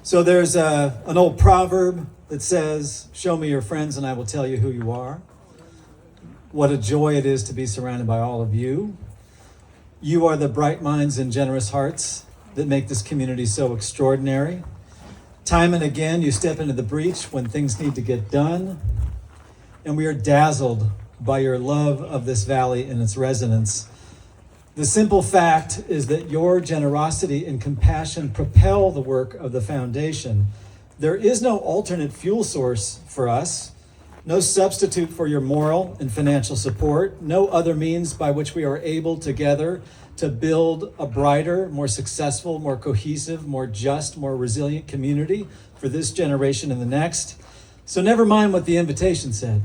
So there's an old proverb that says, "Show me your friends and I will tell you who you are." What a joy it is to be surrounded by all of you. You are the bright minds and generous hearts that make this community so extraordinary. Time and again, you step into the breach when things need to get done. And we are dazzled by your love of this valley and its residents. The simple fact is that your generosity and compassion propel the work of the foundation. There is no alternate fuel source for us, no substitute for your moral and financial support, no other means by which we are able together to build a brighter, more successful, more cohesive, more just, more resilient community for this generation and the next. So never mind what the invitation said.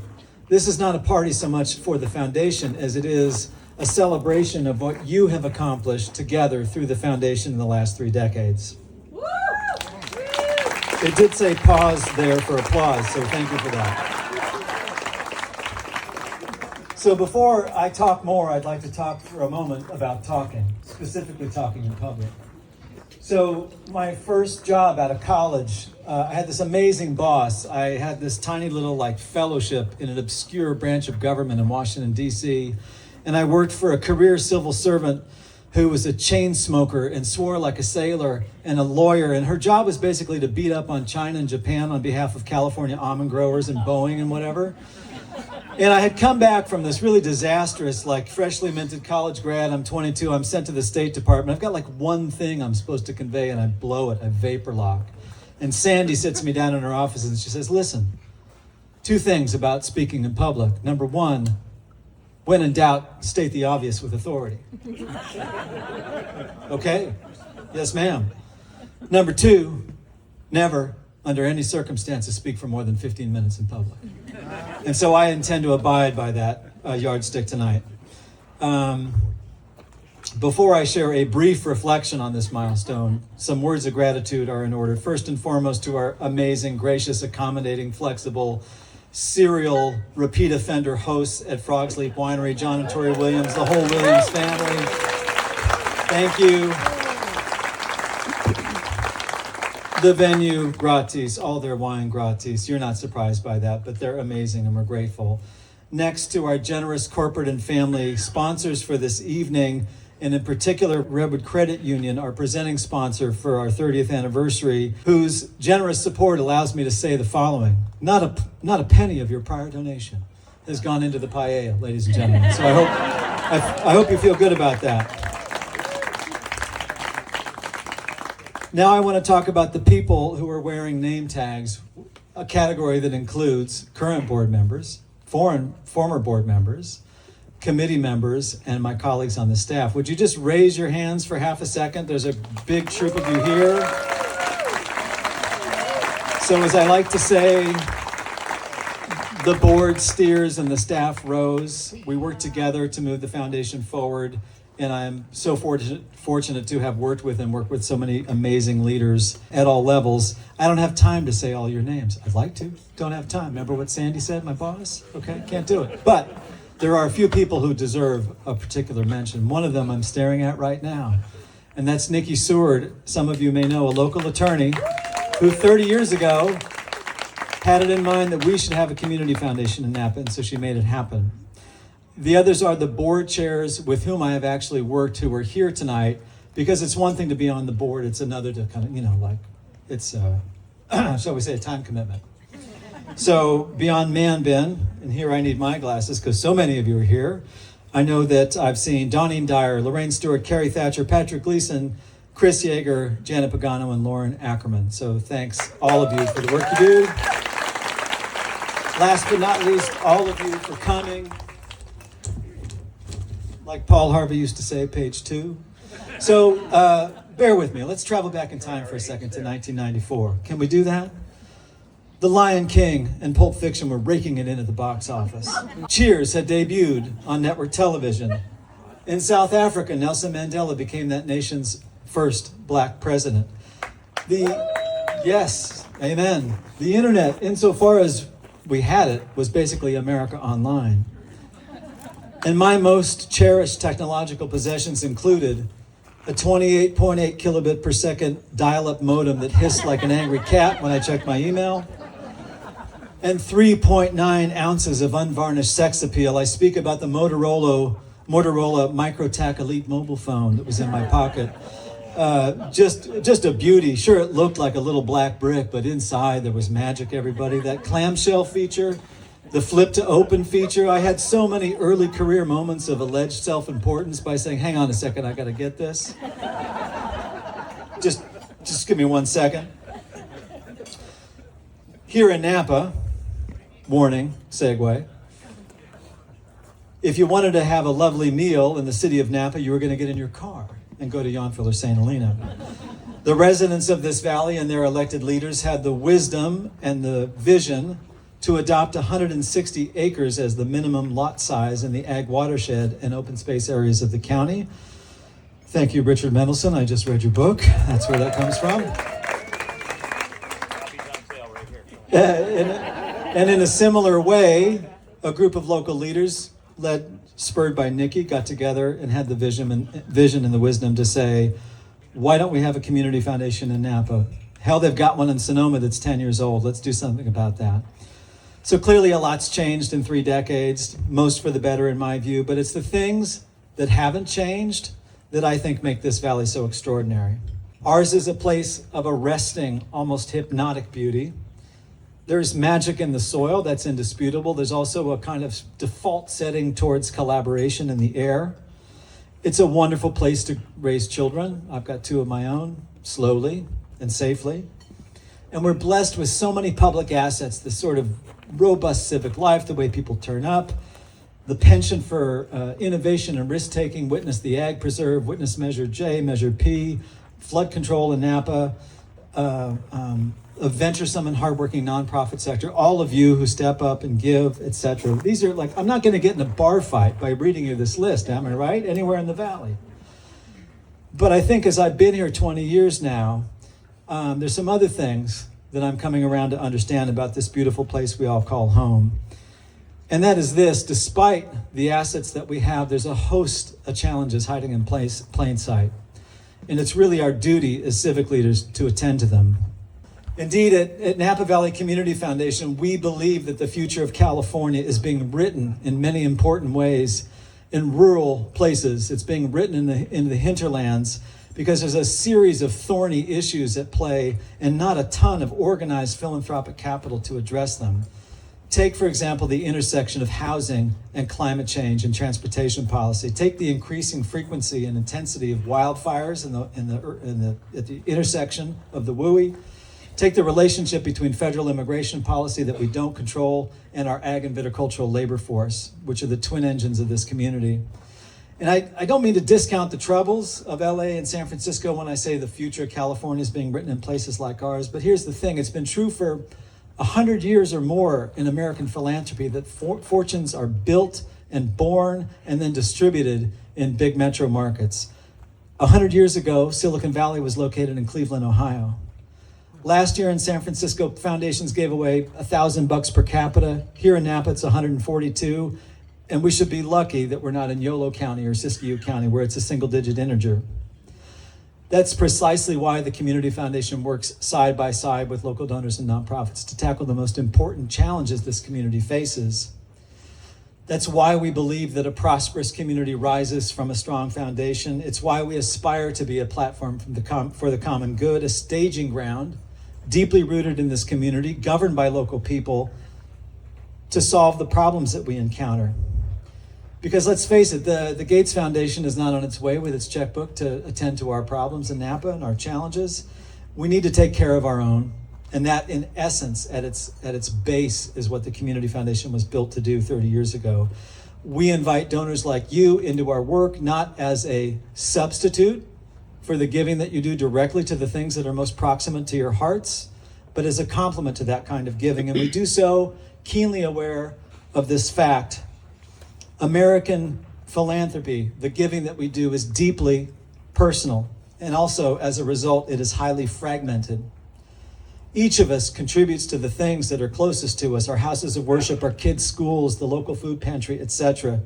This is not a party so much for the foundation as it is a celebration of what you have accomplished together through the foundation in the last 3 decades. Woo! It did say pause there for applause, so thank you for that. So before I talk more, I'd like to talk for a moment about talking, specifically talking in public. So my first job out of college, I had this amazing boss. I had this tiny little fellowship in an obscure branch of government in Washington, D.C., and I worked for a career civil servant who was a chain smoker and swore like a sailor and a lawyer. And her job was basically to beat up on China and Japan on behalf of California almond growers and Boeing and whatever. And I had come back from this really disastrous, freshly minted college grad. I'm 22, I'm sent to the State Department. I've got one thing I'm supposed to convey and I blow it, I vapor lock. And Sandy sits me down in her office and she says, "Listen, 2 things about speaking in public. Number 1, when in doubt, state the obvious with authority." Okay, yes ma'am. Number 2, never, under any circumstances, speak for more than 15 minutes in public. And so I intend to abide by that yardstick tonight. Before I share a brief reflection on this milestone, some words of gratitude are in order. First and foremost to our amazing, gracious, accommodating, flexible, serial repeat offender hosts at Frog's Leap Winery, John and Tori Williams, the whole Williams family. Thank you. The venue, gratis, all their wine gratis. You're not surprised by that, but they're amazing and we're grateful. Next to our generous corporate and family sponsors for this evening, and in particular, Redwood Credit Union, our presenting sponsor for our 30th anniversary, whose generous support allows me to say the following. Not a penny of your prior donation has gone into the paella, ladies and gentlemen. So I hope you feel good about that. Now I want to talk about the people who are wearing name tags, a category that includes current board members, former board members, committee members, and my colleagues on the staff. Would you just raise your hands for half a second? There's a big troop of you here. So as I like to say, the board steers and the staff rows. We work together to move the foundation forward. And I'm so fortunate to have worked with so many amazing leaders at all levels. I don't have time to say all your names. I'd like to, don't have time. Remember what Sandy said, my boss? Okay, can't do it. But there are a few people who deserve a particular mention. One of them I'm staring at right now, and that's Nikki Seward. Some of you may know, a local attorney who 30 years ago had it in mind that we should have a community foundation in Napa, and so she made it happen. The others are the board chairs with whom I have actually worked who are here tonight, because it's one thing to be on the board, it's another to kind of, it's, shall we say, a time commitment. So beyond man-bin, and here I need my glasses because so many of you are here, I know that I've seen Donnie Dyer, Lorraine Stewart, Carrie Thatcher, Patrick Gleason, Chris Yeager, Janet Pagano, and Lauren Ackerman. So thanks all of you for the work you do. Last but not least, all of you for coming. Like Paul Harvey used to say, page 2. So bear with me. Let's travel back in time for a second to 1994. Can we do that? The Lion King and Pulp Fiction were raking it in at the box office. Cheers had debuted on network television. In South Africa, Nelson Mandela became that nation's first black president. Yes, amen. The internet, insofar as we had it, was basically America Online. And my most cherished technological possessions included a 28.8 kilobit per second dial-up modem that hissed like an angry cat when I checked my email, and 3.9 ounces of unvarnished sex appeal. I speak about the Motorola MicroTac Elite mobile phone that was in my pocket. Just a beauty. Sure, it looked like a little black brick, but inside there was magic, everybody. That clamshell feature, the flip to open feature. I had so many early career moments of alleged self-importance by saying, hang on a second, I gotta get this. Just give me 1 second. Here in Napa, warning, segue, if you wanted to have a lovely meal in the city of Napa, you were gonna get in your car and go to Yountville or St. Helena. The residents of this valley and their elected leaders had the wisdom and the vision to adopt 160 acres as the minimum lot size in the ag watershed and open space areas of the county. Thank you, Richard Mendelson. I just read your book. That's where that comes from. And in a similar way, a group of local leaders, spurred by Nikki, got together and had the vision and the wisdom to say, why don't we have a community foundation in Napa? Hell, they've got one in Sonoma that's 10 years old. Let's do something about that. So clearly a lot's changed in 3 decades, most for the better in my view, but it's the things that haven't changed that I think make this valley so extraordinary. Ours is a place of arresting, almost hypnotic beauty. There's magic in the soil, that's indisputable. There's also a kind of default setting towards collaboration in the air. It's a wonderful place to raise children. I've got 2 of my own, slowly and safely. And we're blessed with so many public assets, this sort of robust civic life, the way people turn up, the penchant for innovation and risk-taking, witness the Ag Preserve, witness Measure J, Measure P, flood control in Napa, a venturesome and hardworking nonprofit sector, all of you who step up and give, etc. These are like, I'm not going to get in a bar fight by reading you this list, am I right? Anywhere in the valley. But I think as I've been here 20 years now, there's some other things that I'm coming around to understand about this beautiful place we all call home. And that is this: despite the assets that we have, there's a host of challenges hiding in plain sight. And it's really our duty as civic leaders to attend to them. Indeed, at Napa Valley Community Foundation, we believe that the future of California is being written in many important ways in rural places. It's being written in the hinterlands because there's a series of thorny issues at play and not a ton of organized philanthropic capital to address them. Take, for example, the intersection of housing and climate change and transportation policy. Take the increasing frequency and intensity of wildfires at the intersection of the WUI. Take the relationship between federal immigration policy that we don't control and our ag and viticultural labor force, which are the twin engines of this community. And I don't mean to discount the troubles of LA and San Francisco when I say the future of California is being written in places like ours, but here's the thing: it's been true for 100 years or more in American philanthropy that fortunes are built and born and then distributed in big metro markets. 100 years ago, Silicon Valley was located in Cleveland, Ohio. Last year in San Francisco, foundations gave away $1,000 per capita. Here in Napa, it's 142. And we should be lucky that we're not in Yolo County or Siskiyou County, where it's a single-digit integer. That's precisely why the Community Foundation works side by side with local donors and nonprofits to tackle the most important challenges this community faces. That's why we believe that a prosperous community rises from a strong foundation. It's why we aspire to be a platform for the common good, a staging ground deeply rooted in this community, governed by local people, to solve the problems that we encounter. Because let's face it, the Gates Foundation is not on its way with its checkbook to attend to our problems in Napa and our challenges. We need to take care of our own. And that, in essence, at its base, is what the Community Foundation was built to do 30 years ago. We invite donors like you into our work, not as a substitute for the giving that you do directly to the things that are most proximate to your hearts, but as a complement to that kind of giving. And we do so keenly aware of this fact: American philanthropy, the giving that we do, is deeply personal, and also, as a result, it is highly fragmented. Each of us contributes to the things that are closest to us: our houses of worship, our kids' schools, the local food pantry, etc.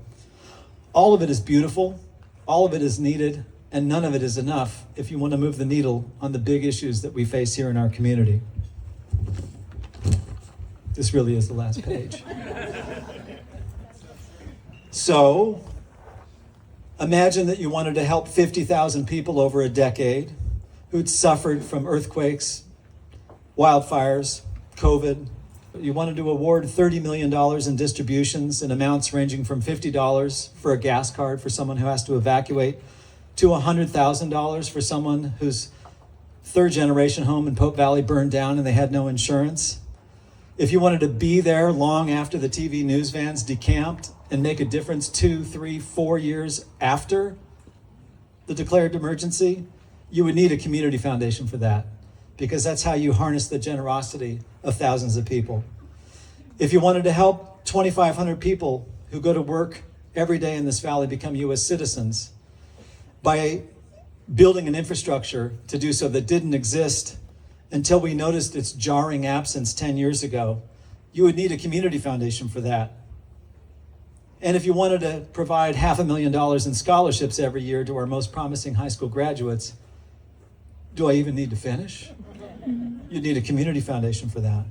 All of it is beautiful, all of it is needed, and none of it is enough if you want to move the needle on the big issues that we face here in our community. This really is the last page. So, imagine that you wanted to help 50,000 people over a decade who'd suffered from earthquakes, wildfires, COVID. You wanted to award $30 million in distributions in amounts ranging from $50 for a gas card for someone who has to evacuate to $100,000 for someone whose third generation home in Pope Valley burned down and they had no insurance. If you wanted to be there long after the TV news vans decamped and make a difference 2, 3, 4 years after the declared emergency, you would need a community foundation for that, because that's how you harness the generosity of thousands of people. If you wanted to help 2,500 people who go to work every day in this valley become U.S. citizens by building an infrastructure to do so that didn't exist until we noticed its jarring absence 10 years ago, you would need a community foundation for that. And if you wanted to provide $500,000 in scholarships every year to our most promising high school graduates, do I even need to finish? You'd need a community foundation for that.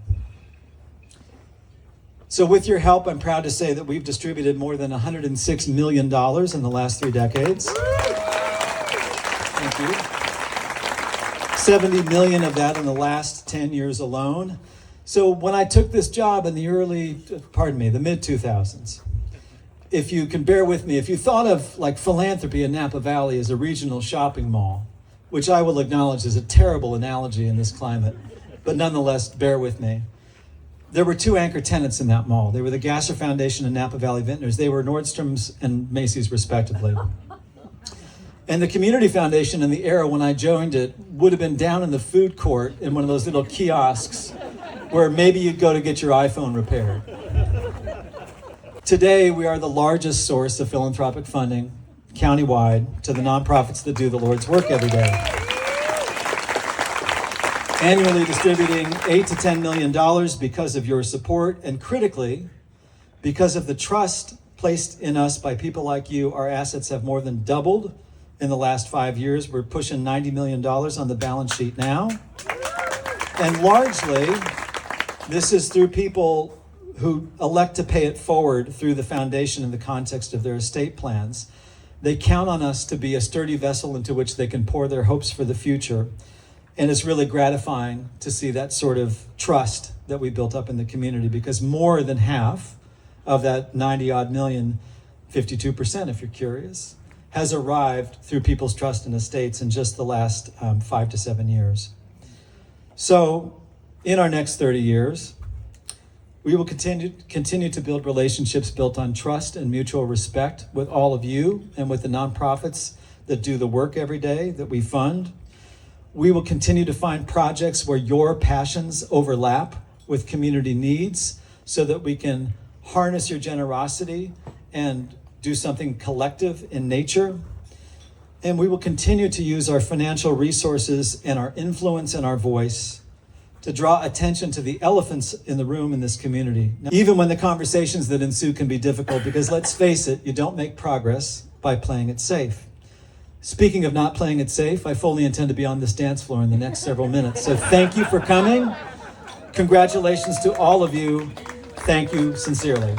So with your help, I'm proud to say that we've distributed more than $106 million in the last 3 decades. Thank you. 70 million of that in the last 10 years alone. So when I took this job in the mid-2000s, if you can bear with me, if you thought of like philanthropy in Napa Valley as a regional shopping mall, which I will acknowledge is a terrible analogy in this climate, but nonetheless, bear with me. There were 2 anchor tenants in that mall. They were the Gasser Foundation and Napa Valley Vintners. They were Nordstrom's and Macy's, respectively. And the Community Foundation in the era when I joined it would have been down in the food court in one of those little kiosks where maybe you'd go to get your iPhone repaired. Today, we are the largest source of philanthropic funding countywide to the nonprofits that do the Lord's work every day. Annually distributing $8 to $10 million because of your support, and critically, because of the trust placed in us by people like you, our assets have more than doubled in the last 5 years. We're pushing $90 million on the balance sheet now. And largely, this is through people who elect to pay it forward through the foundation in the context of their estate plans. They count on us to be a sturdy vessel into which they can pour their hopes for the future. And it's really gratifying to see that sort of trust that we built up in the community, because more than half of that 90 odd million, 52% if you're curious, has arrived through people's trust in estates in just the last 5 to 7 years. So in our next 30 years, we will continue to build relationships built on trust and mutual respect with all of you and with the nonprofits that do the work every day that we fund. We will continue to find projects where your passions overlap with community needs so that we can harness your generosity and do something collective in nature. And we will continue to use our financial resources and our influence and our voice to draw attention to the elephants in the room in this community. Now, even when the conversations that ensue can be difficult, because let's face it, you don't make progress by playing it safe. Speaking of not playing it safe, I fully intend to be on this dance floor in the next several minutes. So thank you for coming. Congratulations to all of you. Thank you sincerely.